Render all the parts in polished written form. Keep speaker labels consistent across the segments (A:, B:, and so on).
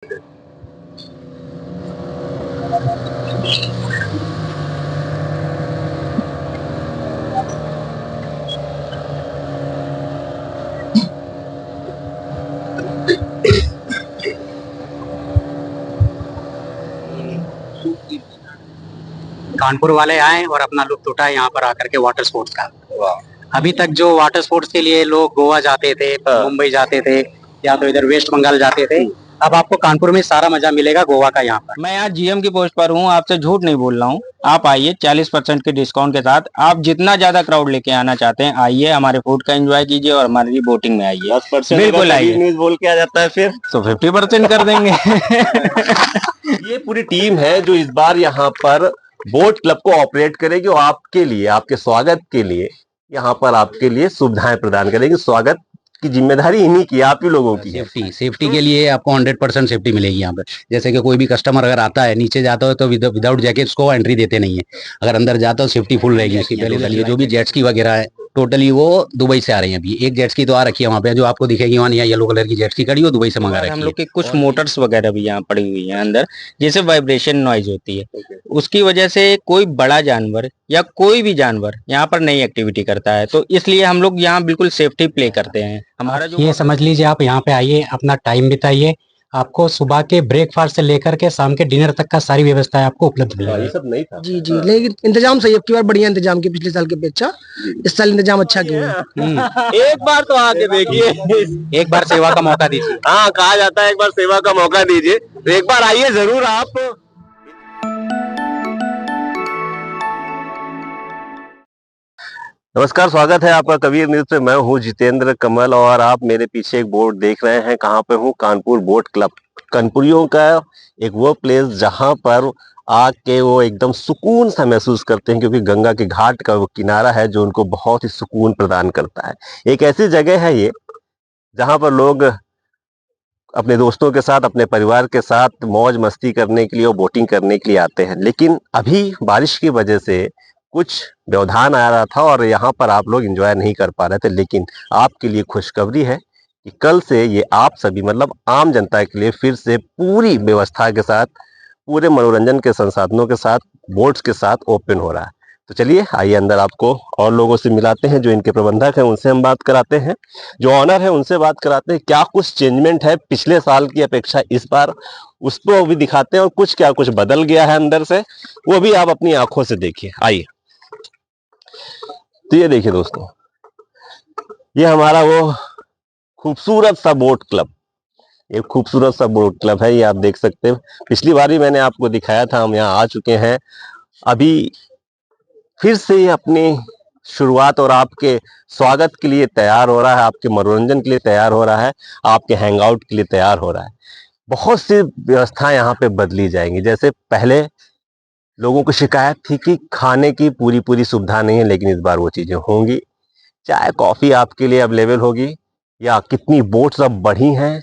A: कानपुर वाले आए और अपना लुत्फ उठाए यहाँ पर आकर के वाटर स्पोर्ट्स का। अभी तक जो वाटर स्पोर्ट्स के लिए लोग गोवा जाते थे, मुंबई जाते थे, या तो इधर वेस्ट बंगाल जाते थे, अब आपको कानपुर में सारा मजा मिलेगा गोवा का यहाँ पर।
B: मैं यहाँ जीएम की पोस्ट पर हूँ, आपसे झूठ नहीं बोल रहा हूँ। आप आइए 40% के डिस्काउंट के साथ। आप जितना ज्यादा क्राउड लेके आना चाहते हैं आइए, हमारे फूड का एंजॉय कीजिए और हमारी बोटिंग में आइए।
C: 10%
B: बिल्कुल आइए।
C: न्यूज बोल के आ जाता है फिर
B: तो 50% कर देंगे।
C: ये पूरी टीम है जो इस बार यहाँ पर बोट क्लब को ऑपरेट करेगी और आपके लिए, आपके स्वागत के लिए यहाँ पर आपके लिए सुविधाएं प्रदान करेगी। स्वागत की जिम्मेदारी इन्हीं की, आप ही लोगों की है।
A: सेफ्टी के लिए आपको 100% सेफ्टी मिलेगी यहाँ पर। जैसे कि कोई भी कस्टमर अगर आता है, नीचे जाता है तो विदाउट जैकेट्स को एंट्री देते नहीं है। अगर अंदर जाता है तो सेफ्टी फुल रहेगी उसकी। टोटली जो भी जेट स्की वगैरह है, टोटली वो दुबई से आ रही है। अभी एक जेट स्की तो आ रखी है वहाँ पे, जो आपको दिखेगी वहाँ येलो कलर की जेट स्की खड़ी हो, दुबई से मंगा रखी है।
B: हम लोग के कुछ मोटर्स वगैरह भी यहाँ पड़ी हुई है अंदर, जैसे वाइब्रेशन नॉइज होती है, उसकी वजह से कोई बड़ा जानवर या कोई भी जानवर यहाँ पर नई एक्टिविटी करता है, तो इसलिए हम लोग यहाँ बिल्कुल सेफ्टी प्ले करते हैं। हमारा जो
A: ये समझ लीजिए, आप यहाँ पे आइए, अपना टाइम बिताइए। आपको सुबह के ब्रेकफास्ट से लेकर के शाम के डिनर तक का सारी व्यवस्था आपको उपलब्ध मिलेगी।
C: ये सब नहीं था
D: जी जी, लेकिन इंतजाम सही, अब की बार बढ़िया इंतजाम किया पिछले साल के अपेक्षा। इस साल इंतजाम अच्छा किया है।
C: एक बार तो आके देखिए,
A: एक बार सेवा का मौका दीजिए।
C: हाँ, कहा जाता है एक बार सेवा का मौका दीजिए, तो एक बार आइए जरूर आप। नमस्कार, स्वागत है आपका कबीर न्यूज पे। मैं हूँ जितेंद्र कमल और आप मेरे पीछे एक बोर्ड देख रहे हैं। कहाँ पे हूँ? Kanpur boat club. कानपुरियों का एक वो प्लेस जहाँ पर आके वो एकदम सुकून सा महसूस करते हैं, क्योंकि गंगा के घाट का वो किनारा है जो उनको बहुत ही सुकून प्रदान करता है। एक ऐसी जगह है ये जहाँ पर लोग अपने दोस्तों के साथ, अपने परिवार के साथ मौज मस्ती करने के लिए और बोटिंग करने के लिए आते हैं। लेकिन अभी बारिश की वजह से कुछ व्यवधान आ रहा था और यहाँ पर आप लोग एंजॉय नहीं कर पा रहे थे। लेकिन आपके लिए खुशखबरी है कि कल से ये आप सभी, मतलब आम जनता के लिए फिर से पूरी व्यवस्था के साथ, पूरे मनोरंजन के संसाधनों के साथ, बोट्स के साथ ओपन हो रहा है। तो चलिए आइए अंदर आपको और लोगों से मिलाते हैं, जो इनके प्रबंधक हैं उनसे हम बात कराते हैं, जो ऑनर है उनसे बात कराते हैं। क्या कुछ चेंजमेंट है पिछले साल की अपेक्षा इस बार, उसको भी दिखाते हैं, और कुछ क्या कुछ बदल गया है अंदर से, वो भी आप अपनी आंखों से देखिए। आइए। तो ये देखिए दोस्तों, ये हमारा वो खूबसूरत सा बोट क्लब, एक खूबसूरत सा बोट क्लब है। ये आप देख सकते हैं, पिछली बार भी मैंने आपको दिखाया था, हम यहाँ आ चुके हैं। अभी फिर से ये अपनी शुरुआत और आपके स्वागत के लिए तैयार हो रहा है, आपके मनोरंजन के लिए तैयार हो रहा है, आपके हैंगआउट के लिए तैयार हो रहा है। बहुत सी व्यवस्थाएं यहाँ पे बदली जाएंगी। जैसे पहले लोगों को शिकायत थी कि खाने की पूरी सुविधा नहीं है, लेकिन इस बार वो चीजें होंगी। चाय कॉफी आपके लिए अवेलेबल होगी। या कितनी बोट्स अब बढ़ी हैं,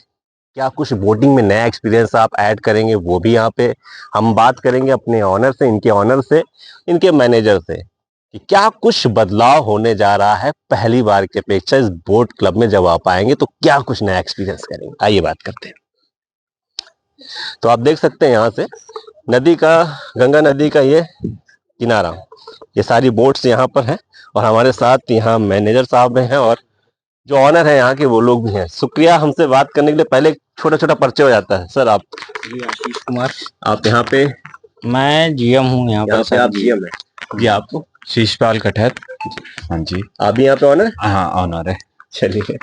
C: क्या कुछ बोटिंग में नया एक्सपीरियंस आप ऐड करेंगे, वो भी यहाँ पे हम बात करेंगे अपने ऑनर से, इनके ऑनर से, इनके मैनेजर से, कि क्या कुछ बदलाव होने जा रहा है पहली बार की अपेक्षा इस बोट क्लब में। जब आप आएंगे तो क्या कुछ नया एक्सपीरियंस करेंगे, आइए बात करते हैं। तो आप देख सकते हैं यहाँ से नदी का, गंगा नदी का ये किनारा, ये सारी बोट्स यहाँ पर हैं और हमारे साथ यहाँ मैनेजर साहब हैं और जो ऑनर है यहाँ के वो लोग भी हैं। शुक्रिया हमसे बात करने के लिए। पहले छोटा छोटा परिचय हो जाता है। सर, आप?
B: जी, आशीष कुमार।
C: आप यहाँ पे?
B: मैं जीएम हूँ यहाँ पर।
C: आप जीएम है जी? आपको?
E: शीशपाल कठहर। हाँ जी।
C: आप भी यहाँ पे ऑनर?
E: हाँ, ऑनर है।
C: चलिए।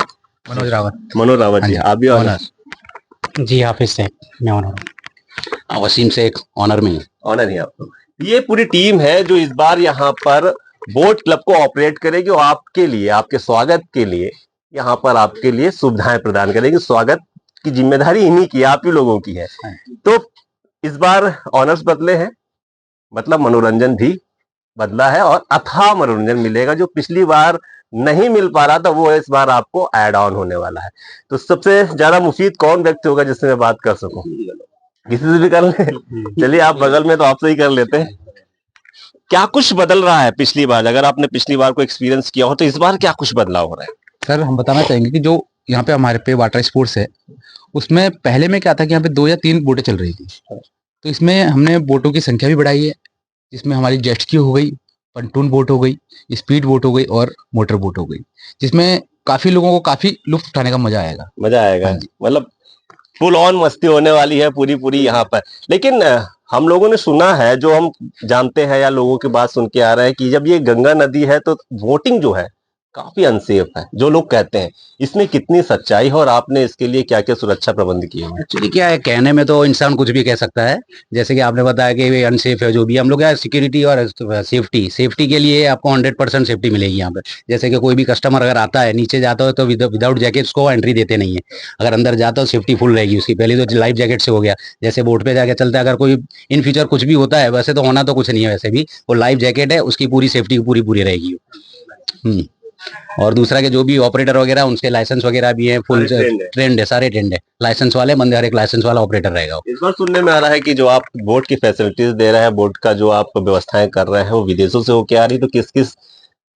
A: मनोज रावत।
C: मनोज रावत जी, आप भी ऑनर?
A: जी, हाफिज से मैं ऑनर हूँ। वसीम शेख ऑनर में।
C: ऑनर ही आप। ये पूरी टीम है जो इस बार यहाँ पर बोट क्लब को ऑपरेट करेगी और आपके लिए, आपके स्वागत के लिए यहाँ पर आपके लिए सुविधाएं प्रदान करेगी। स्वागत की जिम्मेदारी इन्हीं की, आप ही लोगों की है। तो इस बार ऑनर्स बदले हैं, मतलब मनोरंजन भी बदला है और अथाह मनोरंजन मिलेगा। जो पिछली बार नहीं मिल पा रहा था वो इस बार आपको ऐड ऑन होने वाला है। तो सबसे ज्यादा मुफीद कौन व्यक्ति होगा जिससे मैं बात कर सकूं? किसी से भी कर ले? चलिए, आप बगल में तो आपसे ही कर लेते हैं। क्या कुछ बदल रहा है पिछली बार? अगर आपने पिछली बार को एक्सपीरियंस किया हो तो इस बार क्या कुछ बदलाव हो रहा है?
E: सर, हम बताना चाहेंगे कि जो यहाँ पे हमारे पे वाटर स्पोर्ट्स है उसमें पहले में क्या था कि यहाँ पे 2 या 3 बोटें चल रही थी, तो इसमें हमने बोटों की संख्या भी बढ़ाई है, जिसमें हमारी जेट स्की हो गई, पंटून बोट हो गई, स्पीड बोट हो गई और मोटर बोट हो गई, जिसमें काफी लोगों को काफी लुत्फ उठाने का मजा आएगा।
C: मजा आएगा,
E: हाँ जी।
C: मतलब फुल ऑन मस्ती होने वाली है पूरी पूरी यहाँ पर। लेकिन हम लोगों ने सुना है, जो हम जानते हैं या लोगों की बात सुन के आ रहा है कि जब ये गंगा नदी है तो बोटिंग जो है काफी अनसेफ है, जो लोग कहते हैं। इसमें कितनी सच्चाई है और आपने इसके लिए क्या क्या सुरक्षा प्रबंध किए हैं?
A: एक्चुअली क्या है, कहने में तो इंसान कुछ भी कह सकता है। जैसे कि आपने बताया कि ये अनसेफ है, जो भी हम लोग क्या सिक्योरिटी और सेफ्टी के लिए आपको 100% सेफ्टी मिलेगी यहाँ पे। जैसे कि कोई भी कस्टमर अगर आता है, नीचे जाता है तो विदाउट जैकेट उसको एंट्री देते नहीं है। अगर अंदर जाता है सेफ्टी फुल रहेगी उसकी। पहले तो लाइफ जैकेट से हो गया, जैसे बोट पे जाके चलता है, अगर कोई इन फ्यूचर कुछ भी होता है, वैसे तो होना तो कुछ नहीं है, वैसे भी वो लाइफ जैकेट है, उसकी पूरी सेफ्टी पूरी पूरी रहेगी। और दूसरा के जो भी ऑपरेटर वगैरह उनके लाइसेंस वगैरह भी है, फुल ट्रेंड है, सारे ट्रेंड है, लाइसेंस वाले बंदे, हर एक लाइसेंस वाला ऑपरेटर रहेगा।
C: इस बार सुनने में आ रहा है कि जो आप बोट की फैसिलिटीज दे रहे हैं, बोट का जो आप व्यवस्थाएं कर रहे हैं, वो विदेशों से होके आ रही, तो किस किस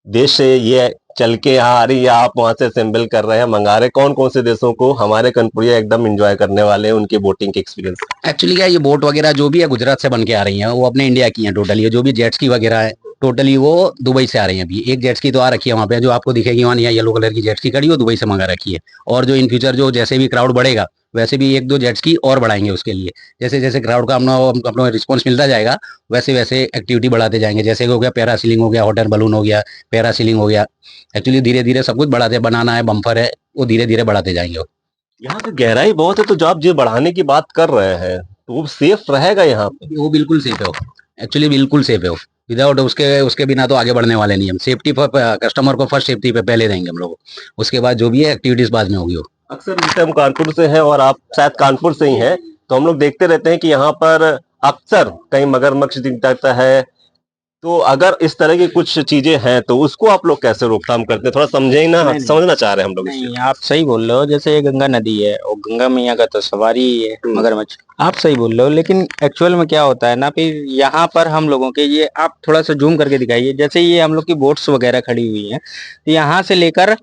C: देश से ये चल के यहाँ आ रही है, आप वहां से असेंबल कर रहे हैं, मंगा रहे हैं? कौन कौन से देशों को हमारे कनपुरिया एकदम एंजॉय करने वाले हैं उनके बोटिंग के एक्सपीरियंस?
A: एक्चुअली क्या है, ये बोट वगैरह जो भी है गुजरात से बन के आ रही है, वो अपने इंडिया की है टोटली। ये जो भी जेट्स की वगैरह है टोटली वो दुबई से आ रही है। अभी एक जेट्स की तो आ रखी है वहाँ पे, जो आपको दिखेगी वहाँ येलो कलर की जेट्स की खड़ी, वो दुबई से मंगा रखी है। और जो इन फ्यूचर जो जैसे भी क्राउड बढ़ेगा, वैसे भी 1-2 जेट्स की और बढ़ाएंगे उसके लिए। जैसे जैसे क्राउड का अपना रिस्पॉन्स मिलता जाएगा, वैसे वैसे एक्टिविटी बढ़ाते जाएंगे। जैसे हो गया पैरासीलिंग हो गया, हॉट एयर बलून हो गया, पैरासीलिंग हो गया। एक्चुअली धीरे धीरे सब कुछ बढ़ाते, बनाना है, बम्फर है, वो धीरे धीरे बढ़ाते जाएंगे।
C: यहाँ पे गहराई बहुत है, तो जो आप जो बढ़ाने की बात कर रहे हैं, तो वो सेफ रहेगा यहाँ पे?
A: वो बिल्कुल सेफ है वो, एक्चुअली बिल्कुल सेफ है वो। विदाउट उसके उसके बिना तो आगे बढ़ने वाले नहीं हम। सेफ्टी पर कस्टमर को फर्स्ट सेफ्टी पे पहले देंगे हम लोग, उसके बाद जो भी है एक्टिविटीज बाद में होगी वो।
C: अक्सर जैसे हम कानपुर से हैं और आप शायद कानपुर से ही हैं, तो हम लोग देखते रहते हैं कि यहाँ पर अक्सर कहीं मगरमच्छ दिख जाता है। तो अगर इस तरह की कुछ चीजें हैं तो उसको आप लोग कैसे रोकथाम करते हैं? थोड़ा समझे ना,
B: नहीं,
C: समझना चाह रहे हैं हम लोग इसको।
B: नहीं, आप सही बोल रहे हो। जैसे ये गंगा नदी है और गंगा मैया का तो सवारी ही है मगरमच्छ, आप सही बोल रहे हो। लेकिन एक्चुअल में क्या होता है ना, फिर यहाँ पर हम लोगों के ये आप थोड़ा सा जूम करके दिखाइए। जैसे ये हम लोग की बोट्स वगैरह खड़ी हुई हैं, तो यहाँ से लेकर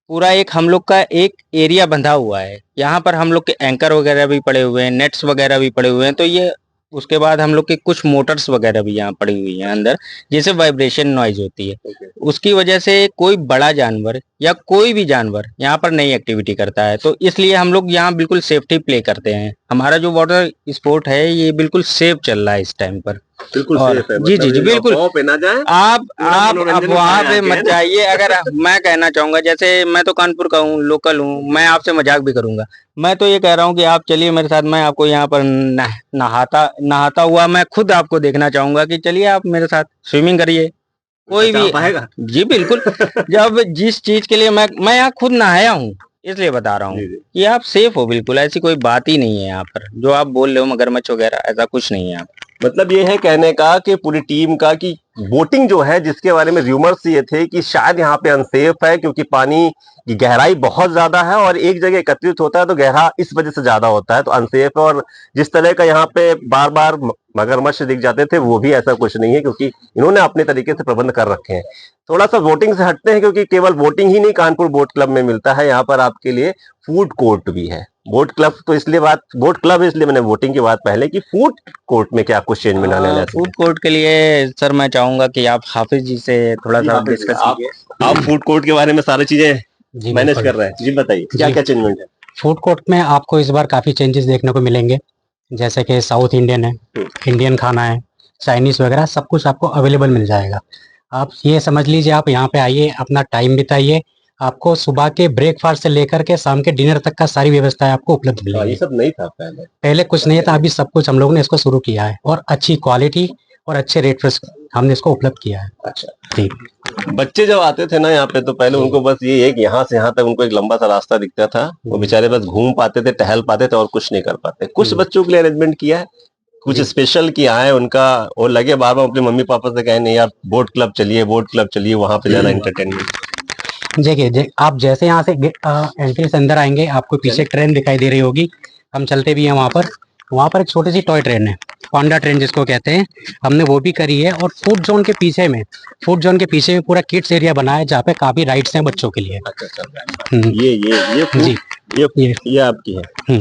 B: पूरा एक हम लोग का एक एरिया बंधा हुआ है। यहाँ पर हम लोग के एंकर वगैरह भी पड़े हुए हैं, नेट्स वगैरह भी पड़े हुए हैं। तो ये उसके बाद हम लोग के कुछ मोटर्स वगैरह भी यहाँ पड़ी हुई हैं अंदर, जिससे वाइब्रेशन नॉइज होती है। उसकी वजह से कोई बड़ा जानवर या कोई भी जानवर यहाँ पर नई एक्टिविटी करता है। तो इसलिए हम लोग यहाँ बिल्कुल सेफ्टी प्ले करते हैं। हमारा जो वाटर स्पोर्ट है ये बिल्कुल सेफ चल रहा है इस टाइम पर।
C: बिल्कुल
B: और
C: सेफ है,
B: जी जी जी
C: मतलब
B: बिल्कुल।
C: अफवाह पे ना जाए,
B: आप
C: पूरा
B: आप
C: मनोरंजन
B: वहां
C: उठाएं
B: पे
C: आके,
B: मत
C: है ना?
B: जाइए। अगर मैं कहना चाहूंगा, जैसे मैं तो कानपुर का हूँ, लोकल हूँ, मैं आपसे मजाक भी करूंगा। मैं तो ये कह रहा हूँ कि आप चलिए मेरे साथ, मैं आपको यहाँ पर नहाता हुआ मैं खुद आपको देखना चाहूंगा कि चलिए आप मेरे साथ स्विमिंग करिए। कोई
C: अच्छा,
B: भी
C: आप आएगा?
B: जी बिल्कुल। जब जिस चीज के लिए मैं यहाँ खुद नहाया हूँ, इसलिए बता रहा हूँ
C: जी, जी।
B: कि आप सेफ हो बिल्कुल। ऐसी कोई बात ही नहीं है यहाँ पर जो आप बोल रहे हो मगरमच्छ वगैरह, ऐसा कुछ नहीं है यहाँ पर।
C: मतलब ये है कहने का कि पूरी टीम का कि बोटिंग जो है, जिसके बारे में रूमर्स ये थे कि शायद यहाँ पे अनसेफ है क्योंकि पानी की गहराई बहुत ज्यादा है और एक जगह एकत्रित होता है तो गहरा इस वजह से ज्यादा होता है, तो अनसेफ है। और जिस तरह का यहाँ पे बार बार मगरमच्छ दिख जाते थे, वो भी ऐसा कुछ नहीं है, क्योंकि इन्होंने अपने तरीके से प्रबंध कर रखे हैं। थोड़ा सा बोटिंग से हटते हैं, क्योंकि केवल बोटिंग ही नहीं कानपुर बोट क्लब में मिलता है, यहाँ पर आपके लिए फूड कोर्ट भी है। बोट क्लब तो इसलिए बात, बोट क्लब इसलिए मैंने बोटिंग की बात पहले की, फूड कोर्ट में क्या कुछ चेंज में लाने वाले हैं?
B: फूड कोर्ट के लिए सर मैं चाहूंगा कि आप हाफिज जी से थोड़ा सा डिस्कस कीजिए।
C: आप फूड कोर्ट के बारे में सारी चीजें
F: जी
C: मैनेज
F: बिल्कुल।
C: कर रहे हैं, जी बताइए क्या
F: जी।
C: क्या चेंजमेंट है?
F: फूड कोर्ट में आपको इस बार काफ़ी चेंजेस देखने को मिलेंगे, जैसे कि साउथ इंडियन है, इंडियन खाना है, चाइनीज़ वगैरह सब कुछ आपको अवेलेबल मिल जाएगा। आप ये समझ लीजिए, आप यहाँ पे आइए, अपना टाइम बिताइए। आपको सुबह के ब्रेकफास्ट से लेकर के शाम के डिनर तक का सारी व्यवस्थाएं आपको उपलब्ध
C: ये
F: मिलेंगी।
C: सब नहीं था पहले?
F: पहले कुछ नहीं था, अभी सब कुछ हम लोगों ने इसको शुरू किया है और अच्छी क्वालिटी और अच्छे रेट पर हमने इसको उपलब्ध किया है।
C: अच्छा,
F: जी।
C: बच्चे जब आते थे ना यहाँ पे, तो पहले उनको बस ये एक यहाँ से यहाँ तक उनको एक लंबा सा रास्ता दिखता था, वो बेचारे बस घूम पाते थे, टहल पाते थे और कुछ नहीं कर पाते। कुछ बच्चों के लिए अरेंजमेंट किया है, कुछ स्पेशल किया है उनका, और लगे बार बार अपने मम्मी पापा से कहे नहीं यार बोट क्लब चलिए, बोट क्लब चलिए, वहां पे ज्यादा एंटरटेनमेंट।
F: देखिए, आप जैसे यहाँ से एंट्री से अंदर आएंगे, आपको पीछे ट्रेन दिखाई दे रही होगी। हम चलते भी हैं वहाँ पर एक छोटी सी टॉय ट्रेन है, पांडा ट्रेन जिसको कहते हैं, हमने वो भी करी है। और फूड जोन के पीछे में पूरा किड्स एरिया बना है, जहाँ पे काफी राइड्स हैं बच्चों के लिए।
C: अच्छा अच्छा,
F: हम्म,
C: ये
F: जी,
C: ये आपकी है।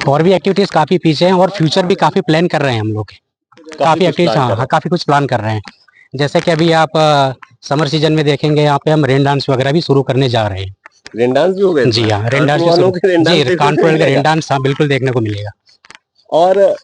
F: और भी एक्टिविटीज काफी पीछे हैं और फ्यूचर भी काफी प्लान कर रहे हैं हम लोग। काफी
C: कुछ
F: एक्टिविटीज,
C: plan
F: हाँ
C: कर
F: हाँ, काफी कुछ प्लान कर रहे हैं। जैसे कि अभी आप समर सीजन में देखेंगे, यहाँ पे हम रेन डांस वगैरह भी शुरू करने जा रहे हैं।
C: रेन डांस भी हो गए
F: जी हाँ, रेन डांस
C: कानपुर वालों के रेन डांस
F: जी,
C: देखने को
F: कानपुर का रेन
C: मिलेगा।
F: डांस हाँ बिल्कुल देखने को मिलेगा।
C: और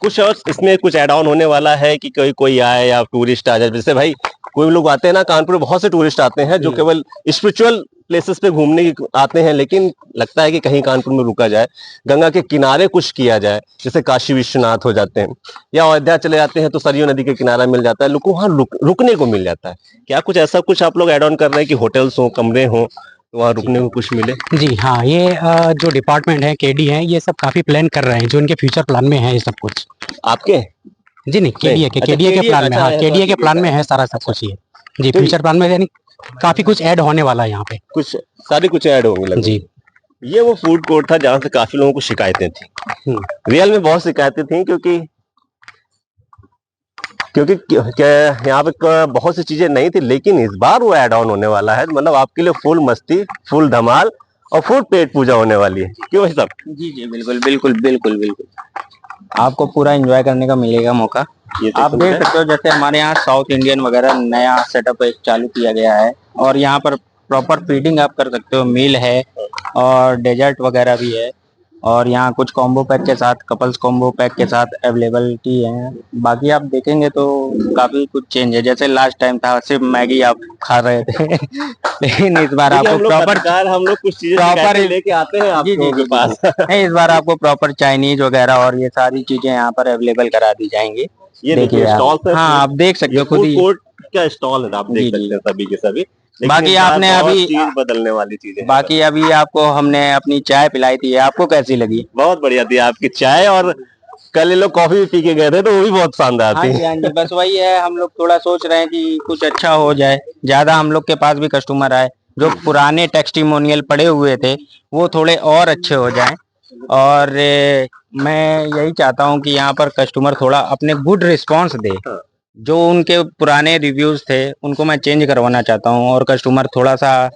C: कुछ और इसमें कुछ ऐड ऑन होने वाला है कि कोई कोई आए या टूरिस्ट आ जाए, जैसे भाई कोई लोग आते हैं ना कानपुर में, बहुत से टूरिस्ट आते हैं जो केवल स्पिरिचुअल प्लेसेस पे घूमने की आते हैं, लेकिन लगता है कि कहीं कानपुर में रुका जाए, गंगा के किनारे कुछ किया जाए, जैसे काशी विश्वनाथ हो जाते हैं या अयोध्या चले जाते हैं तो सरयू नदी के किनारा मिल जाता है, लोगों को वहाँ रुकने को मिल जाता है। क्या कुछ ऐसा कुछ आप लोग ऐड ऑन कर रहे हैं कि होटल्स हो, कमरे हो, तो वहाँ रुकने को कुछ मिले?
F: जी हाँ, ये जो डिपार्टमेंट है, केडी है, ये सब काफी प्लान कर रहे हैं, जो इनके फ्यूचर प्लान में है ये सब कुछ।
C: आपके
F: जी नहीं, केडीए के,
C: अच्छा,
F: केडीए के
C: KDA
F: प्लान में,
C: अच्छा
F: हाँ
C: है,
F: केडीए के
C: sorry,
F: प्लान में
C: KDA
F: है सारा सब कुछ ये। जी,
C: तो
F: फ्यूचर प्लान में यानी काफी कुछ ऐड होने वाला है यहाँ पे।
C: कुछ सारी कुछ ऐड होंगे लगभग।
F: जी।
C: ये वो फूड कोर्ट था जहाँ से काफी लोगों को शिकायतें थी, रियल में बहुत शिकायतें थी, क्योंकि यहाँ पे बहुत सी चीजें नहीं थी, लेकिन इस बार वो ऐड ऑन होने वाला है, मतलब आपके लिए फुल मस्ती, फुल धमाल और फुल पेट पूजा होने वाली है। क्यों भाई साहब?
B: जी जी, बिल्कुल बिल्कुल बिल्कुल बिल्कुल, आपको पूरा एंजॉय करने का मिलेगा मौका।
C: ये तो
B: आप देख सकते हो, जैसे हमारे यहाँ साउथ इंडियन वगैरह नया सेटअप एक चालू किया गया है, और यहाँ पर प्रॉपर फीडिंग आप कर सकते हो, मील है और डेजर्ट वगैरह भी है, और यहाँ कुछ कॉम्बो पैक के साथ, कपल्स कॉम्बो पैक के साथ अवेलेबिलिटी है। बाकी आप देखेंगे तो काफी कुछ चेंज है, जैसे लास्ट टाइम था सिर्फ मैगी आप खा रहे थे लेकिन इस बार
C: देखिए,
B: आपको प्रॉपर
C: हम लोग कुछ चीजें
B: प्रॉपर
C: शिकायतें लेके आते हैं आप
B: जी जी
C: लोगों
B: जी
C: के पास।
B: नहीं, इस बार आपको प्रॉपर चाइनीज वगैरह और ये सारी चीजें यहाँ पर अवेलेबल करा दी जाएंगी।
C: ये
B: देखिए
C: देखिए
B: आप,
C: स्टॉल है,
B: हाँ आप देख सकते हो खुद
C: फूड
B: ही।
C: कोर्ट का स्टॉल है, आप
B: जी,
C: देख
B: जी।
C: सकते हैं सभी के सभी। लेकिन
B: बाकी
C: इस बार
B: आपने
C: बहुत
B: अभी
C: चीज बदलने वाली चीजें हैं।
B: बाकी अभी आपको हमने अपनी चाय पिलाई थी, आपको कैसी लगी?
C: बहुत बढ़िया थी आपकी चाय, और कल ये लोग कॉफी भी पी के गए थे तो वो भी बहुत शानदार
B: हाँ
C: थी।
B: जी हाँ जी, बस वही है, हम लोग थोड़ा सोच रहे हैं कि कुछ अच्छा हो जाए, ज्यादा हम लोग के पास भी कस्टमर आए, जो पुराने टेस्टिमोनियल पड़े हुए थे वो थोड़े और अच्छे हो जाएं, और मैं यही चाहता हूँ कि यहाँ पर कस्टमर थोड़ा अपने गुड रिस्पांस दे। जो उनके पुराने रिव्यूज थे उनको मैं चेंज करवाना चाहता हूँ, और कस्टमर थोड़ा सा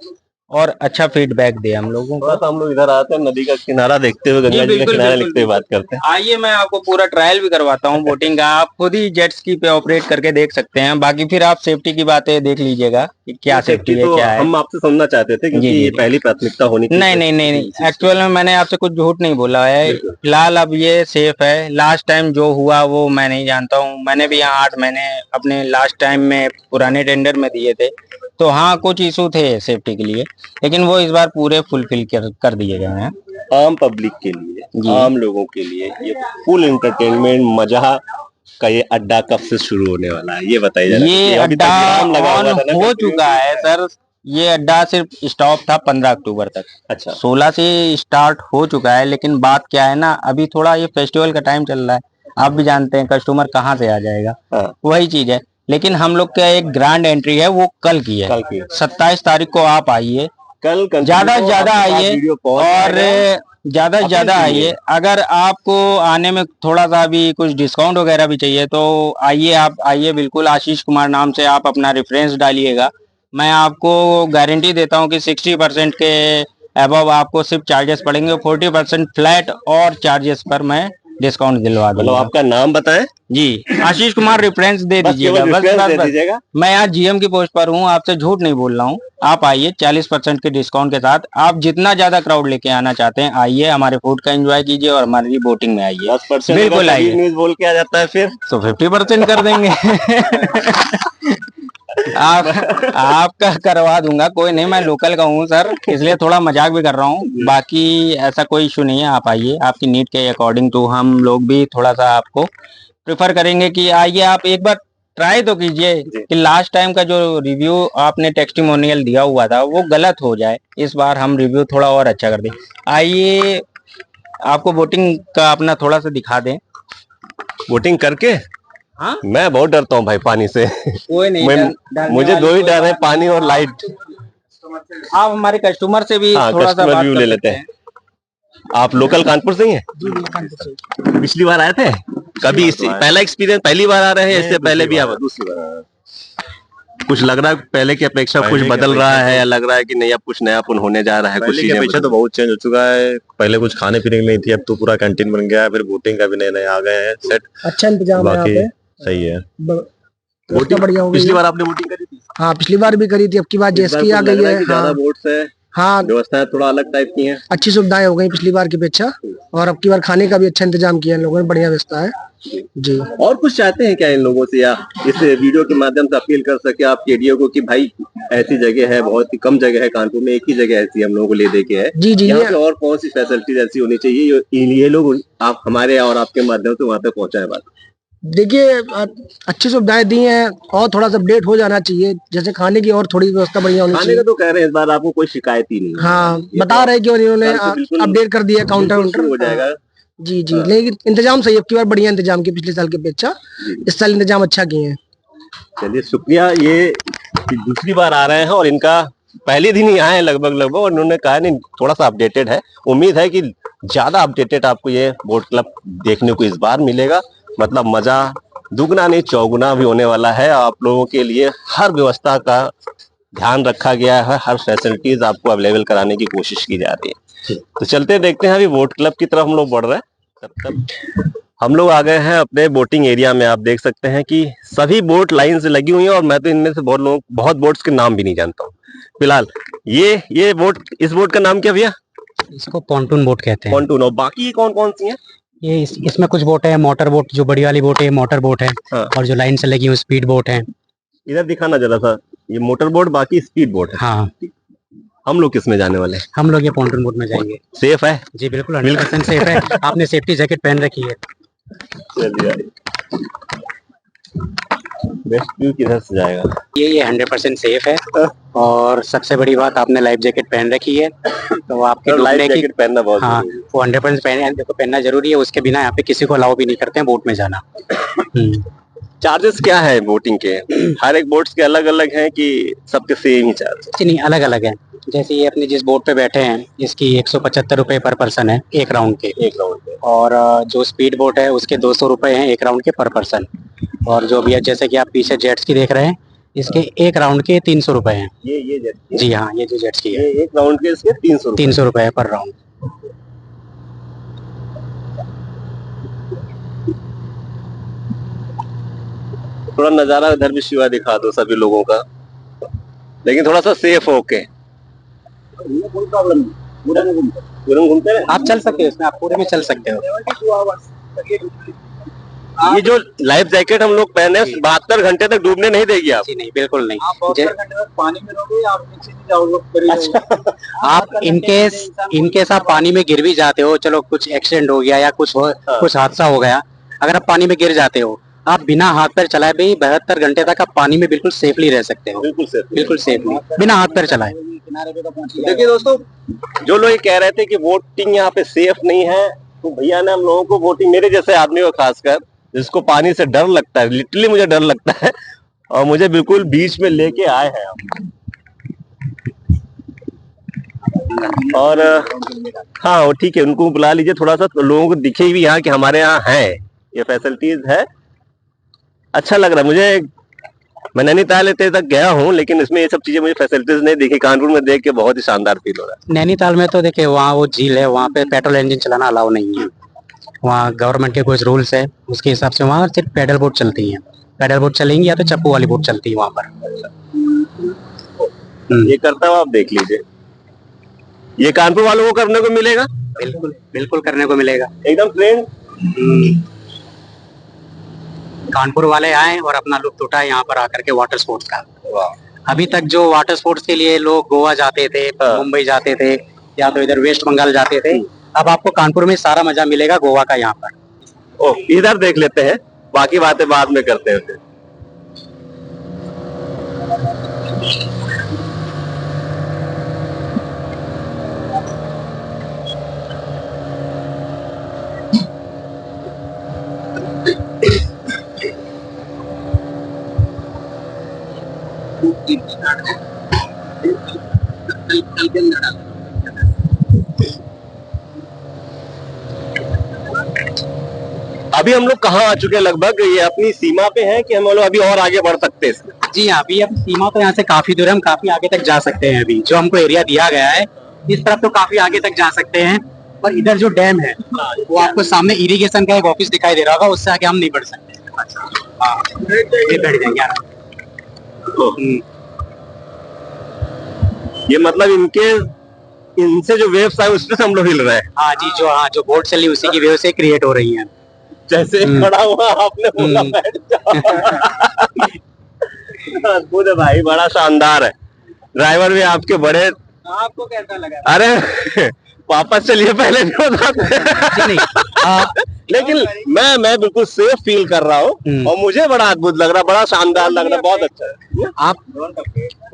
B: और अच्छा फीडबैक दे हम लोगों
C: थोड़ा
B: को।
C: सा हम लोग इधर आते हैं, नदी का किनारा देखते हुए,
B: जी
C: गंगा जी का
B: बिल्कुल
C: किनारा
B: बिल्कुल
C: देखते हुए बात करते हैं।
B: आइए, मैं आपको पूरा ट्रायल भी करवाता हूँ बोटिंग का, आप खुद ही जेट स्की पे ऑपरेट करके देख सकते हैं। बाकी फिर आप सेफ्टी की बातें देख लीजिएगा कि क्या सेफ्टी है,
C: तो
B: क्या है।
C: हम आपसे समझना चाहते थे, क्योंकि
B: जी, जी,
C: ये
B: जी।
C: पहली प्राथमिकता होनी
B: नहीं नहीं नहीं नहीं, एक्चुअल में मैंने आपसे कुछ झूठ नहीं बोला है, फिलहाल अब ये सेफ है। लास्ट टाइम जो हुआ वो मैं नहीं जानता हूँ, मैंने भी यहाँ 8 महीने अपने लास्ट टाइम में पुराने टेंडर में दिए थे, तो हाँ कुछ इशू थे सेफ्टी के लिए, लेकिन वो इस बार पूरे फुलफिल कर दिए गए हैं।
C: आम पब्लिक के लिए, आम लोगों के लिए ये फुल एंटरटेनमेंट मजा का ये अड्डा कब से शुरू होने वाला है, ये बताइए जरा,
B: ये
C: क्योंकि अभी तक
B: अड्डा
C: विराम लगा
B: ऑन
C: हुआ था ना
B: हो
C: कंटिन्यू।
B: चुका है सर, ये अड्डा सिर्फ स्टॉप था 15 अक्टूबर तक।
C: अच्छा,
B: 16 से स्टार्ट हो चुका है, लेकिन बात क्या है ना, अभी थोड़ा ये फेस्टिवल का टाइम चल रहा है, आप भी जानते हैं कस्टमर कहाँ से आ जाएगा,
C: हाँ।
B: वही चीज है। लेकिन हम लोग का एक ग्रांड एंट्री है, वो कल की है,
C: कल की
B: 27 तारीख को आप आइए,
C: कल
B: ज्यादा से ज्यादा आइए,
C: वीडियो
B: और ज्यादा से
C: अपील
B: ज्यादा
C: कीजिए।
B: आइए। अगर आपको आने में थोड़ा सा भी कुछ डिस्काउंट वगैरह भी चाहिए तो आइए, आप आइए बिल्कुल। आशीष कुमार नाम से आप अपना रेफरेंस डालिएगा, मैं आपको गारंटी देता हूँ कि 60% के अबव आपको सिर्फ चार्जेस पड़ेंगे, 40% फ्लैट और चार्जेस पर मैं डिस्काउंट दिलवा
C: मतलब
B: दूंगा।
C: आपका नाम बताएं,
B: जी, आशीष कुमार रेफरेंस दे
C: बस
B: दीजिएगा,
C: केवल
B: बस
C: reference
B: बस
C: दे
B: बस।
C: दीजिएगा।
B: मैं यहाँ जीएम की पोस्ट पर हूँ, आपसे झूठ नहीं बोल रहा हूँ। आप आइए 40% के डिस्काउंट के साथ, आप जितना ज्यादा क्राउड लेके आना चाहते हैं आइए, हमारे फूड का एंजॉय कीजिए और हमारी बोटिंग में आइए।
C: 10%
B: बिल्कुल आइए,
C: न्यूज बोल के आ जाता है फिर
B: तो 50% कर देंगे आप आपका करवा दूंगा, कोई नहीं, मैं लोकल का हूँ सर, इसलिए थोड़ा मजाक भी कर रहा हूँ। बाकी ऐसा कोई इशू नहीं है, आप आइए, आपकी नीड के अकॉर्डिंग टू हम लोग भी थोड़ा सा आपको प्रेफर करेंगे कि आइए, आप एक बार ट्राई तो कीजिए कि लास्ट टाइम का जो रिव्यू आपने टेस्टिमोनियल दिया हुआ था वो गलत हो जाए, इस बार हम रिव्यू थोड़ा और अच्छा कर दें। आइए, आपको बोटिंग का अपना थोड़ा सा दिखा दें।
C: वोटिंग करके।
B: हाँ,
C: मैं बहुत डरता हूँ भाई पानी से।
B: कोई नहीं,
C: मुझे दो ही डर है, पानी और लाइट।
B: आप हमारे कस्टमर से भी
C: हाँ,
B: थोड़ा सा
C: कस्टमर
B: बात
C: व्यू
B: कर
C: ले लेते
B: सकते
C: हैं। आप लोकल कानपुर से ही हैं? पिछली बार आए थे? कभी पहला एक्सपीरियंस पहली बार आ रहे हैं, इससे पहले भी आप? दूसरी बार। कुछ लग रहा है पहले की अपेक्षा कुछ बदल रहा है या लग रहा है कि नहीं अब कुछ नयापन होने जा रहा है? कुछ
G: पहले की
C: चीजें
G: अपेक्षा तो बहुत चेंज हो चुका है। पहले कुछ खाने पीने की नहीं थी, अब तो पूरा कैंटीन बन गया है। फिर बोटिंग का भी नए नए आ गए हैं सेट।
D: अच्छा इंतजाम है यहाँ
G: बाकी
D: पे,
G: सही है।
D: व्यवस्था बढ़िया हो गई
C: पिछली
D: है।
C: बार आपने बोटिंग करी थी?
D: हाँ पिछली बार भी करी थी, अब की बार
C: इस बार
D: जेट आ
C: कुछ लग
D: गई
C: रहा
D: है।
C: कि ज्यादा
D: हाँ
C: बोट्स है,
D: हाँ,
C: व्यवस्थाएं थोड़ा अलग टाइप की हैं।
D: अच्छी सुविधाएं हो गई पिछली बार की अपेक्षा, और अब की बार खाने का भी अच्छा इंतजाम किया है लोगों ने, बढ़िया व्यवस्था है जी।
C: और कुछ चाहते हैं क्या इन लोगों से, या इस वीडियो के माध्यम से अपील कर सके आप केडीओ को कि भाई ऐसी जगह है, बहुत ही कम जगह है कानपुर में, एक ही जगह ऐसी हम लोगों को ले दे के है,
D: जी
C: यहाँ
D: ये
C: पे और कौन सी फैसिलिटीज ऐसी होनी चाहिए ये लोग आप हमारे और आपके माध्यम से वहां तक पहुंचाए बात?
D: देखिए अच्छी सुविधाएं दी हैं, और थोड़ा सा अपडेट हो जाना चाहिए, जैसे खाने की और थोड़ी व्यवस्था बढ़िया होनी
C: खाने
D: चाहिए।
C: का तो कह रहे हैं इस बार आपको कोई शिकायत ही नहीं है।
D: हाँ
C: ये
D: बता रहे हैं कि इन्होंने
C: कल से बिल्कुल
D: अपडेट कर दिया काउंटर
C: बिल्कुल शुरू हो
D: वाउंटर।
C: जाएगा।
D: जी जी, लेकिन इंतजाम सही, अब की बार बढ़िया इंतजाम किया पिछले साल की अपेक्षा, इस साल इंतजाम अच्छा किए हैं।
C: चलिए शुक्रिया। ये दूसरी बार आ रहे हैं और इनका पहले दिन ही आए हैं लगभग और इन्होंने कहा नहीं थोड़ा सा अपडेटेड है। उम्मीद है कि ज्यादा अपडेटेड आपको ये बोट क्लब देखने को इस बार मिलेगा। मतलब मजा दुगना नहीं चौगुना भी होने वाला है। आप लोगों के लिए हर व्यवस्था का ध्यान रखा गया है, हर फैसिलिटीज आपको अवेलेबल कराने की कोशिश की जा रही है। तो चलते देखते हैं, अभी बोट क्लब की तरफ हम लोग बढ़ रहे हैं। तब तक हम लोग आ गए हैं अपने बोटिंग एरिया में। आप देख सकते हैं कि सभी बोट लाइन से लगी हुई हैं और मैं तो इनमें से बहुत बोट्स के नाम भी नहीं जानता हूँ फिलहाल। ये बोट, इस बोट का नाम क्या भैया?
F: इसको पॉन्टून बोट कहते हैं।
C: पॉन्टून। और बाकी कौन कौन सी हैं?
F: ये इसमें कुछ बोट है, मोटर बोट जो बड़ी वाली बोट है मोटर बोट है,
C: हाँ।
F: और जो लाइन से लगी हुई स्पीड बोट है।
C: इधर दिखाना जरा सा, ये मोटर बोट बाकी स्पीड बोट है।
F: हाँ
C: हम लोग किस में जाने वाले हैं?
F: हम लोग ये पॉन्टून बोट में जाएंगे।
C: सेफ है?
F: जी बिल्कुल 100% सेफ है। आपने सेफ्टी जैकेट पहन रखी है।
C: चलिए बेस्ट व्यू किधर से जाएगा?
F: ये 100% सेफ है, और सबसे बड़ी बात आपने लाइफ जैकेट पहन रखी है, तो आपके
C: लाइफ
F: डूबने की
C: जैकेट पहनना बहुत
F: हाँ
C: जरूरी है।
F: वो 100% पहनना जरूरी है। उसके बिना यहाँ पे किसी को अलाउ भी नहीं करते हैं बोट में जाना।
C: चार्जेस क्या है बोटिंग के? हर एक बोट्स के अलग अलग हैं कि सबके सेम ही चार्ज?
F: नहीं अलग अलग है। जैसे ये अपने जिस बोट पे बैठे हैं इसकी 175 रुपए पर पर्सन है एक राउंड के।
C: एक राउंड पे।
F: और जो स्पीड बोट है उसके 200 रुपए हैं एक राउंड के पर पर्सन। और जो भी है जैसे कि आप पीछे जेट्स की देख रहे हैं, इसके एक राउंड के 300 रुपए हैं।
C: ये जेट की?
F: जी हाँ, ये जो जेट्स की है
C: ये एक राउंड के इसके 300
F: रुपए है पर राउंड।
C: थोड़ा नजारा इधर भी शिवा दिखा दो सभी लोगों का, लेकिन थोड़ा सा सेफ होके। कोई प्रॉब्लम नहीं, पूरे में घूमते रहे।
F: आप चल सकते हो इसमें, आप पूरे में चल सकते हो।
C: ये जो लाइफ जैकेट हम लोग पहने 72 घंटे तक डूबने नहीं देगी आप?
F: जी नहीं बिल्कुल नहीं।
C: पानी में रहोगे, आप नीचे नहीं जाओगे।
F: अच्छा आप इनकेस आप पानी में गिर भी जाते हो, चलो कुछ एक्सीडेंट हो गया या कुछ हादसा हो गया, अगर आप पानी में गिर जाते हो, आप बिना हाथ पैर चलाए भी 72 घंटे तक आप पानी में बिल्कुल सेफली रह सकते हो। बिल्कुल सेफली बिना हाथ पैर चलाए।
C: देखिए दोस्तों, जो लोग ये कह रहे थे कि वोटिंग यहाँ पे सेफ नहीं है, तो भैया ने हम लोगों को वोटिंग, मेरे जैसे आदमी को खासकर जिसको पानी से डर लगता है, लिटरली मुझे डर लगता है, और मुझे बिल्कुल बीच में लेके आए हैं हम। और हाँ वो ठीक है, उनको बुला लीजिए, थोड़ा सा तो लोगों को दिखे भी यहाँ कि हमारे यहाँ है ये फैसिलिटीज है। अच्छा लग रहा है मुझे। मैं नैनीताल तक गया हूँ, लेकिन इसमें ये सब चीजें मुझे फैसिलिटीज नहीं दिखी। कानपुर में देख के बहुत ही शानदार फील हो रहा है।
F: नैनीताल में तो देखिए वहाँ वो झील है, वहाँ पे पेट्रोल इंजन चलाना अलाउ नहीं है। वहाँ गवर्नमेंट के कुछ रूल्स है, उसके हिसाब से वहाँ सिर्फ पैडल बोट चलती है। पैडल बोट चलेंगी या तो चप्पू वाली बोट चलती है वहाँ पर।
C: ये करता हुआ आप देख लीजिए, ये कानपुर वालों को करने को मिलेगा।
F: बिल्कुल बिल्कुल करने को मिलेगा
C: एकदम ट्रेंड।
F: कानपुर वाले आए और अपना लुत्फ उठाए यहाँ पर आकर के वाटर स्पोर्ट्स का। अभी तक जो वाटर स्पोर्ट्स के लिए लोग गोवा जाते थे, मुंबई जाते थे, या तो इधर वेस्ट बंगाल जाते थे, अब आपको कानपुर में सारा मजा मिलेगा गोवा का यहाँ पर।
C: ओ इधर देख लेते हैं, बाकी बातें बाद में करते हैं फिर। अभी हम लोग कहाँ आ चुके हैं? लगभग ये अपनी सीमा पे है कि हम लोग अभी और आगे बढ़ सकते हैं इसमें?
F: जी हाँ, अभी अब सीमा तो यहाँ से काफी दूर है, हम काफी आगे तक जा सकते हैं। अभी जो हमको एरिया दिया गया है इस तरफ तो काफी आगे तक जा सकते हैं, पर इधर जो डैम है वो आपको सामने इरिगेशन का एक ऑफिस दिखाई दे रहा होगा, उससे आगे हम नहीं बढ़ सकते। हाँ, ये बैठ जाएंगे
C: ये मतलब इनसे जो वेव्स आए उसमें से हम लोग हिल रहे हैं।
F: हाँ जी, जो बोट चली उसी की वजह से क्रिएट हो रही है।
C: जैसे खड़ा हुआ आपने बोला बैठ जाओ। अद्भुत है भाई, बड़ा शानदार है। ड्राइवर भी आपके बड़े।
F: आपको कैसा लगा?
C: अरे वापस चलिए, पहले नहीं बताते। लेकिन मैं बिल्कुल सेफ फील कर रहा हूँ और मुझे बड़ा अद्भुत लग रहा है, बड़ा शानदार लग रहा है, बहुत अच्छा है।
F: आप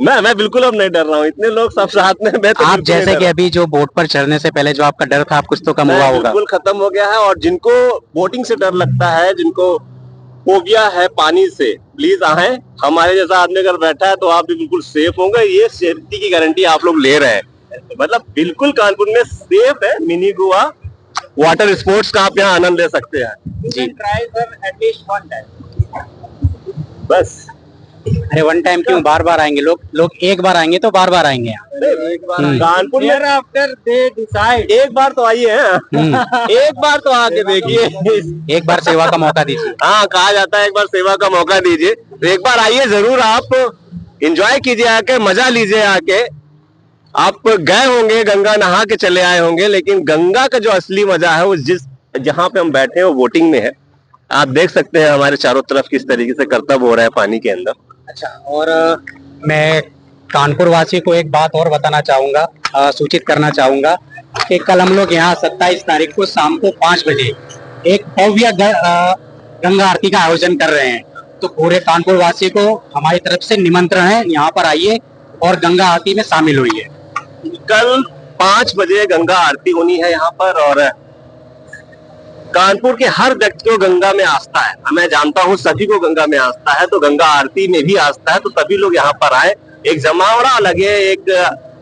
C: मैं बिल्कुल अब नहीं डर रहा हूँ, इतने लोग सब साथ में, मैं तो
F: आप
C: बिल्कुल नहीं
F: जैसे
C: डर
F: कि अभी जो बोट पर चढ़ने से पहले जो आपका डर था, आप कुछ तो कम हुआ
C: मैं
F: होगा।
C: बिल्कुल खत्म हो गया है। और जिनको बोटिंग से डर लगता है, जिनको फोबिया है पानी से, प्लीज आए। हमारे जैसा आदमी अगर बैठा है तो आप भी बिल्कुल सेफ होंगे। ये सेफ्टी की गारंटी आप लोग ले रहे हैं, मतलब बिल्कुल कानपुर में सेफ है। मिनी गोवा वाटर स्पोर्ट्स का आप यहाँ आनंद ले सकते हैं जी। बस
F: अरे वन टाइम क्यों, बार बार आएंगे लोग एक बार आएंगे तो बार बार आएंगे यहाँ।
C: कानपुर में आफ्टर दे डिसाइड, एक बार तो आइए, एक बार तो आके देखिए,
F: एक बार सेवा का मौका दीजिए।
C: हाँ, कहा जाता है एक बार सेवा का मौका दीजिए, तो एक बार आइए जरूर। आप एंजॉय कीजिए आके, मजा लीजिए आके। आप गए होंगे, गंगा नहा के चले आए होंगे, लेकिन गंगा का जो असली मजा है वो जहाँ पे हम बैठे हैं वो बोटिंग में है। आप देख सकते हैं हमारे चारों तरफ किस तरीके से करतब हो रहा है पानी के अंदर।
F: अच्छा, और मैं कानपुर वासी को एक बात और बताना चाहूंगा, सूचित करना चाहूंगा कि कल हम लोग यहाँ 27 तारीख को शाम को 5 बजे एक भव्य गंगा आरती का आयोजन कर रहे हैं। तो पूरे कानपुर वासी को हमारी तरफ से निमंत्रण है, यहाँ पर आइए और गंगा आरती में शामिल होइए।
C: कल 5 बजे गंगा आरती होनी है यहाँ पर, और कानपुर के हर व्यक्ति को गंगा में आस्था है। मैं जानता हूँ सभी को गंगा में आस्था है, तो गंगा आरती में भी आस्था है, तो सभी लोग यहाँ पर आए। एक जमावड़ा लगे, एक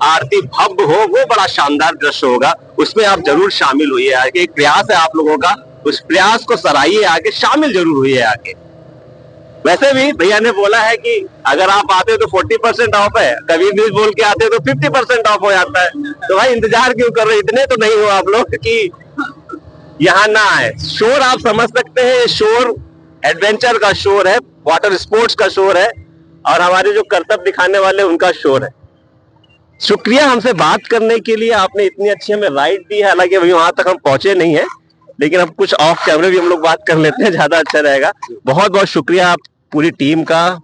C: आरती भव्य हो, वो बड़ा शानदार दृश्य होगा, उसमें आप जरूर शामिल होइए आके। एक प्रयास है आप लोगों का, उस प्रयास को सराहिए आके, शामिल जरूर होइए आके। वैसे भी भैया ने बोला है कि अगर आप आते हो तो 40% ऑफ है, कबीर न्यूज बोल के आते हो तो 50% ऑफ हो जाता है। तो भाई इंतजार क्यों कर रहे, इतने तो नहीं हो आप लोग कि यहाँ ना आए। शोर आप समझ सकते हैं, शोर एडवेंचर का शोर है, वाटर स्पोर्ट्स का शोर है, और हमारे जो करतब दिखाने वाले उनका शोर है। शुक्रिया हमसे बात करने के लिए, आपने इतनी अच्छी हमें राइड दी है। हालांकि अभी वहां तक हम पहुंचे नहीं है, लेकिन अब कुछ ऑफ कैमरे भी हम लोग बात कर लेते हैं, ज्यादा अच्छा रहेगा। बहुत बहुत शुक्रिया आप पूरी टीम का,